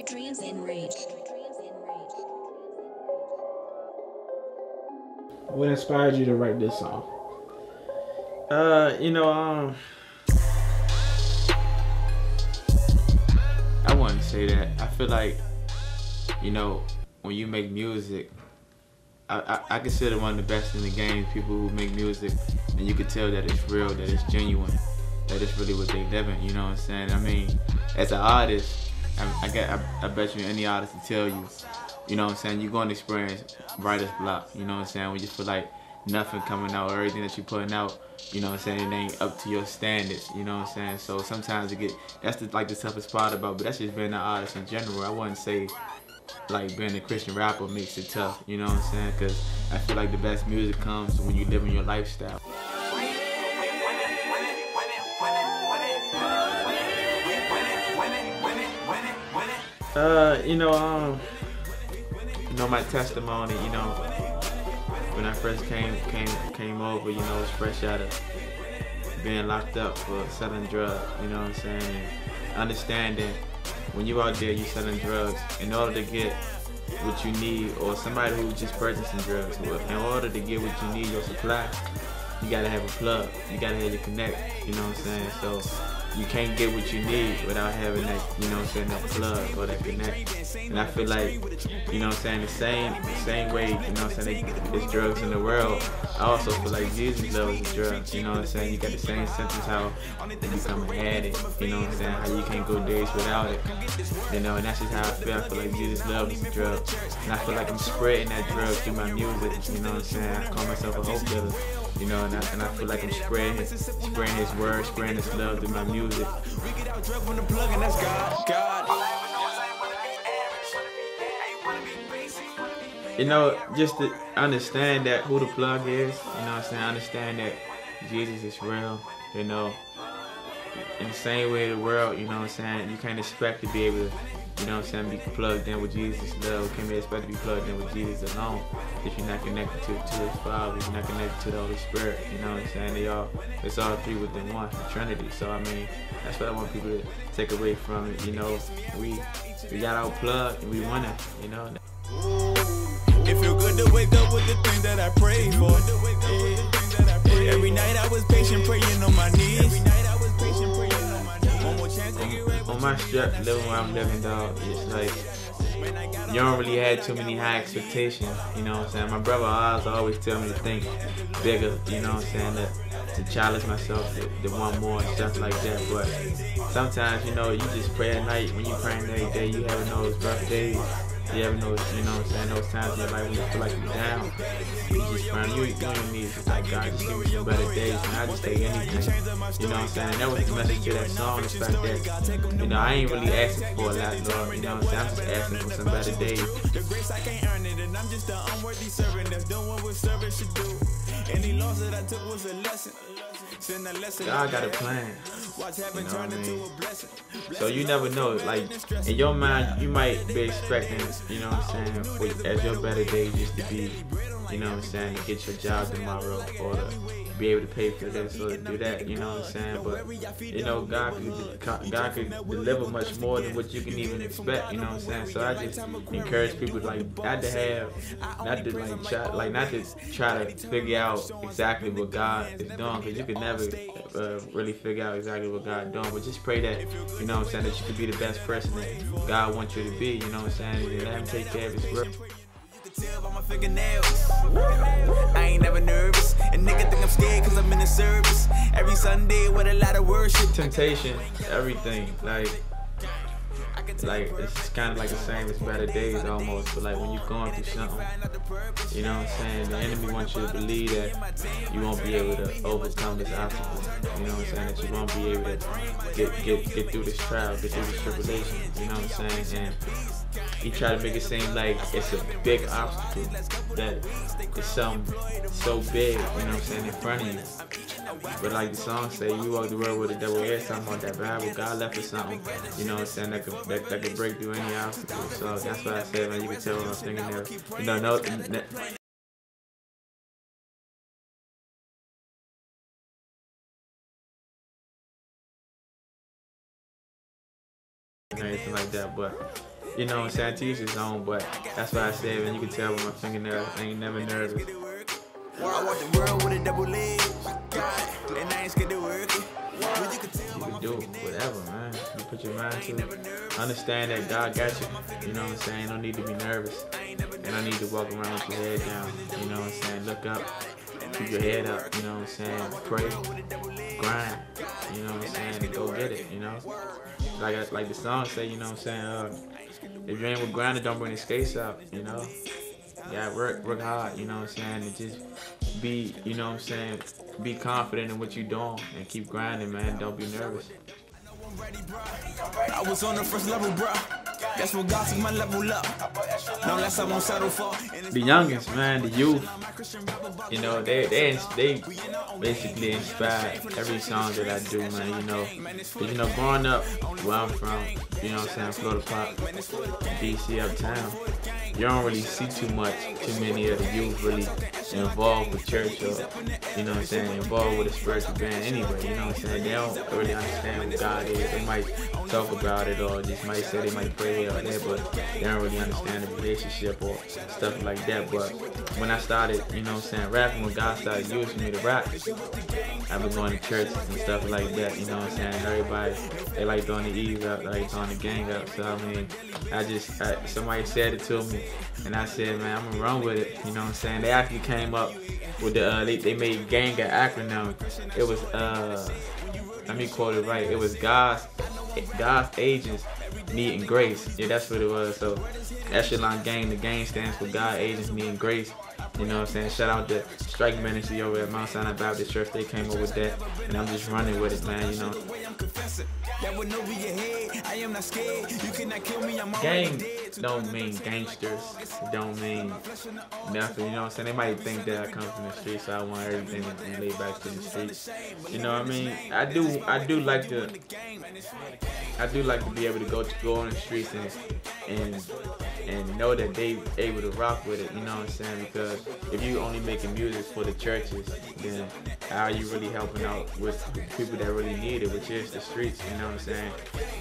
Dreams in rage. What inspired you to write this song? I wouldn't say that. I feel like, when you make music, I consider one of the best in the game people who make music, and you can tell that it's real, that it's genuine, that it's really what they live in, you know what I'm saying? I mean, as an artist, I bet you any artist will tell you, you know what I'm saying, you're going to experience writer's block, you know what I'm saying, when you feel like nothing coming out, or everything that you're putting out, you know what I'm saying, it ain't up to your standards, you know what I'm saying, so sometimes that's the toughest part about, but that's just being an artist in general. I wouldn't say like being a Christian rapper makes it tough, you know what I'm saying, because I feel like the best music comes when you live in your lifestyle. My testimony, when I first came over, it was fresh out of being locked up for selling drugs, you know what I'm saying, and understanding when you out there, you selling drugs, in order to get what you need, or somebody who's just purchasing drugs, in order to get what you need, your supply, you gotta have a plug, you gotta have your connect, you know what I'm saying, so you can't get what you need without having that, you know what I'm saying, that plug or that connect. And I feel like, you know what I'm saying, the same way, you know what I'm saying, there's drugs in the world, I also feel like Jesus loves the drugs, you know what I'm saying, you got the same symptoms how you become an addict, you know what I'm saying, how you can't go days without it, and that's just how I feel like Jesus loves the drugs, and I feel like I'm spreading that drug through my music, you know what I'm saying, I call myself a hope dealer, and I feel like I'm spreading his word, spreading his love through my music. Just to understand that who the plug is, you know what I'm saying, understand that Jesus is real, in the same way of the world, you know what I'm saying, you can't expect to be able to, you know what I'm saying, be plugged in with Jesus' love. You can't expect to be plugged in with Jesus alone if you're not connected to his Father, if you're not connected to the Holy Spirit, you know what I'm saying, it's all three within one, the Trinity. So I mean, that's what I want people to take away from it, we got our plug and we won it, It feel good to wake up with the things that I prayed for. Every night I was patient, praying on my knees. On my strip, living where I'm living, dog, it's like you don't really have too many high expectations, you know what I'm saying. My brother always tell me to think bigger, you know what I'm saying, to challenge myself, to want more and stuff like that. But sometimes, you just pray at night. When you praying every day, you having those rough days. You having those, you know what I'm saying, those times in your life when you feel like you're down. You just praying, you don't need it. Like, God, just give me some better days, and I just take anything. You know what I'm saying? And that was the message to that song, the fact that, I ain't really asking for a lot, Lord. You know what I'm saying? I'm just asking for some better days. The grace I can't earn it, and I'm just an unworthy servant that's doing what service should do. Any loss that I took was a lesson. God got a plan. You know what I mean? So you never know. Like, in your mind, you might be expecting, you know what I'm saying, as your better day just to be, you know what I'm saying, to get your job tomorrow, or to be able to pay for this or to do that, you know what I'm saying, but, God could deliver much more than what you can even expect, you know what I'm saying, so I just encourage people, like, not to try to figure out exactly what God is doing, because you can never really figure out exactly what God is doing, but just pray that, you know what I'm saying, that you can be the best person that God wants you to be, you know what I'm saying, and let him take care of his work. Tell by my fingernails, I ain't never nervous, and nigga think I'm scared cause I'm in the service every Sunday with a lot of worship. Temptation, everything, like it's kind of like the same as better days almost, but like when you're going through something, you know what I'm saying, the enemy wants you to believe that you won't be able to overcome this obstacle, you know what I'm saying, that you won't be able to get through this trial, get through this tribulation, you know what I'm saying, and he try to make it seem like it's a big obstacle, that it's something so big, you know what I'm saying, in front of you. But like the song say, you walk the road with the devil is talking about that Bible, God left us something, you know what I'm saying, that could break through any obstacle. So that's what I said, man, you can tell what I'm thinking there. and everything like that. But you know what I'm saying, to each his own. But that's why I said, man, you can tell with my fingernails, I ain't never nervous. I want the world with a double leg, and I ain't scared to work it. You can do whatever, man. You put your mind to it. Understand that God got you. You know what I'm saying? No need to be nervous. And no need to walk around with your head down. You know what I'm saying? Look up. Keep your head up. You know what I'm saying? Pray. Grind. You know what I'm saying? And go get it. You know? Like the song say, you know what I'm saying? If you ain't with grinding, don't bring the skates out. You know? Yeah, work hard. You know what I'm saying? And just be, you know what I'm saying? Be confident in what you're doing and keep grinding, man. Don't be nervous. I was on the first level, bro. That's what God took my level up. No less I won't settle for. The youngest, man, the youth, you know, they basically inspire every song that I do, man, you know. Cause, you know, growing up where I'm from, you know what I'm saying, Florida Pop, DC uptown, you don't really see too many of the youth really involved with church or, you know what I'm saying, involved with a spiritual band anyway, you know what I'm saying. They don't really understand what God is. They might talk about it or just might say they might pray here or there, but they don't really understand the relationship or stuff like that. But when I started, you know what I'm saying, rapping, when God started using me to rap, I've been going to churches and stuff like that, you know what I'm saying. Everybody, they like throwing the Eve up, they like throwing the gang up. So I mean, somebody said it to me, and I said, man, I'm gonna run with it, you know what I'm saying. They actually came up with the, they made gang an acronym. It was, let me quote it right, it was God's agents needing grace. Yeah, that's what it was. So Echelon Gang, the gang stands for God agents needing grace. You know what I'm saying? Shout out to Strike Ministry over at Mount Sinai Baptist Church. They came up with that, and I'm just running with it, man. You know. Gang don't mean gangsters. It don't mean nothing. You know what I'm saying? They might think that I come from the streets, so I want everything to be laid back to the streets. You know what I mean? I do like to be able to go on the streets and know that they able to rock with it, you know what I'm saying? Because if you only making music for the churches, then how are you really helping out with people that really need it, which is the streets, you know what I'm saying?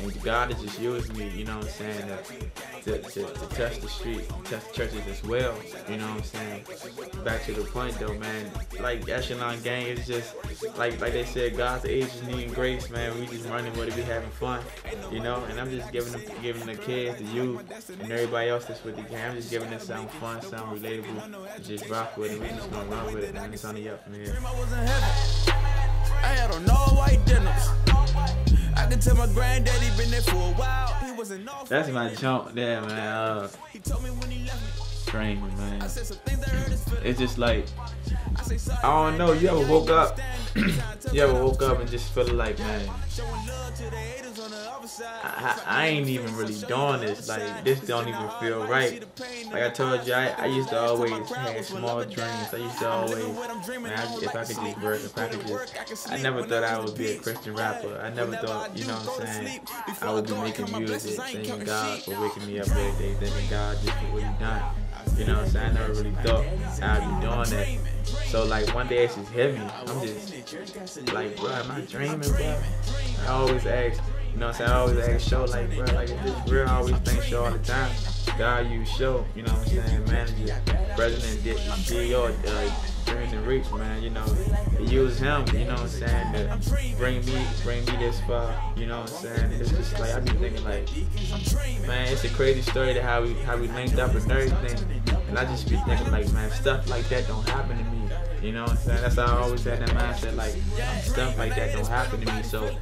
And God has just used me, you know what I'm saying, to touch the streets, touch the churches as well, you know what I'm saying? Back to the point though, man, like Echelon Gang is just, like they said, God's agents needing grace, man. We just running with it, we having fun, you know? And I'm just giving the kids, the youth, and everybody else that's with the game, I'm just giving them something fun, something relatable, just rock with it. We just gonna run with it, man. It's on the up from here. I had on all white dinners. I can tell my granddaddy been there for a while. He wasn't off. That's my jump there, man. Strange, man. It's just like, I don't know. You ever woke up? You ever woke up and just feel like, man, I ain't even really doing this. Like, this don't even feel right. Like I told you, I used to always have small dreams. I used to always, man, if I could just work, if I could just, I never thought I would be a Christian rapper. I never thought, you know what I'm saying, I would be making music, thanking God for waking me up every day, thanking God just for what He done. You know what I'm saying? I never really thought I'd be doing that. So like one day it just hit me. I'm just like, bro, am I dreaming, bro? I always ask, you know what I'm saying? I always ask Show, like, bro, like, is this real? I always think Show all the time. God used Show, you know what I'm saying? Manager, president, CEO, Dreams and Reach, man, you know. He used him, you know what I'm saying, to bring me this far, you know what I'm saying? It's just like, I be thinking like, man, it's a crazy story to how we linked up and everything. And I just be thinking like, man, stuff like that don't happen to me. You know what I'm saying? That's how I always had that mindset, like, stuff like that don't happen to me. So,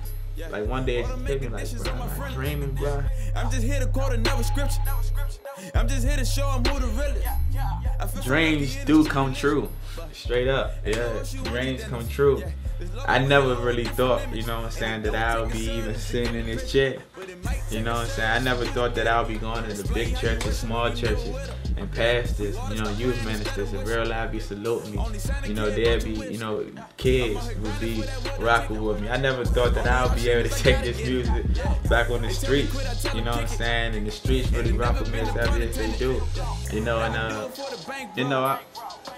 like, one day it just hit me like, bro, am I dreaming, bro? I'm just here to quote another scripture. I'm just here to show them who the real is. Dreams do come true. Straight up. Yeah, dreams come true. I never really thought, you know what I'm saying, that I would be even sitting in this chair. You know what I'm saying? I never thought that I would be going to the big churches, small churches, and pastors, you know, youth ministers, in real life be saluting me. You know, there'd be, you know, kids would be rocking with me. I never thought that I would be able to take this music back on the streets. You know what I'm saying? And the streets really rock with me as heavy as they do. You know, and, you know,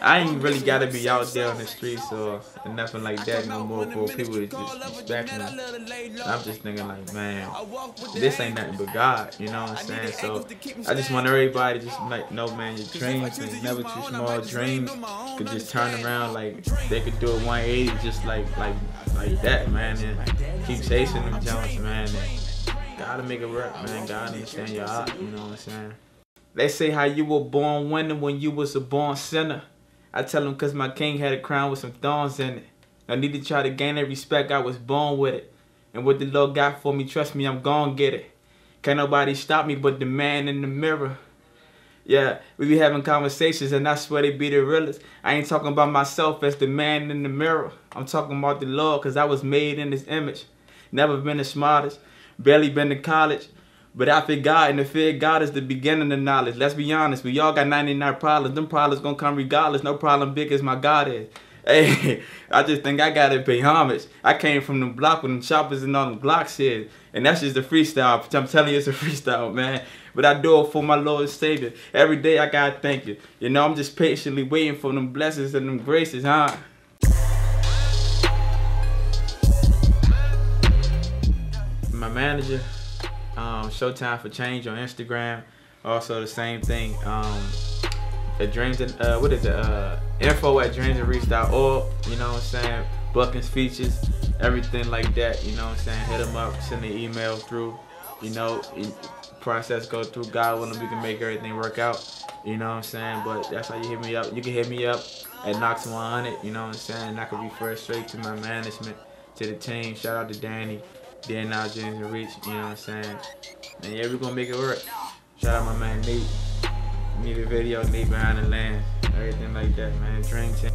I ain't really gotta be out there on the streets or nothing like that no more for people to just respect me. I'm just thinking like, man, this ain't nothing but God, you know what I'm saying? So I just want everybody to just like know, man, your dreams is never too small. Dreams could just turn around, like they could do a 180 just like that, man, and keep chasing them jumps, man. And gotta make it work, man. Gotta understand your art, you know what I'm saying? They say how you were born winning when you was a born sinner. I tell them cause my king had a crown with some thorns in it. I need to try to gain that respect, I was born with it. And what the Lord got for me, trust me, I'm gon' get it. Can't nobody stop me but the man in the mirror. Yeah, we be having conversations and I swear they be the realest. I ain't talking about myself as the man in the mirror. I'm talking about the Lord cause I was made in his image. Never been the smartest, barely been to college. But I fear God, and the fear of God is the beginning of knowledge. Let's be honest, we all got 99 problems. Them problems gonna come regardless. No problem big as my God is. Hey, I just think I gotta pay homage. I came from the block with them choppers and all them blocks here. And that's just a freestyle. I'm telling you, it's a freestyle, man. But I do it for my Lord and Savior. Every day I gotta thank you. You know, I'm just patiently waiting for them blessings and them graces, huh? My manager, Showtime for Change on Instagram. Also the same thing. At Dreams and what is it? Info at dreamsandreach.org. You know what I'm saying? Bookings, features, everything like that. You know what I'm saying? Hit them up, send an email through. You know, process go through. God willing, we can make everything work out. You know what I'm saying? But that's how you hit me up. You can hit me up at Knoxx 100. You know what I'm saying? And I can refer straight to my management, to the team. Shout out to Danny. Now Dreams and Reach, you know what I'm saying? And yeah, we're gonna make it work. Shout out my man Nate. Need a video, Nate behind the lens. Everything like that, man. Dream Team.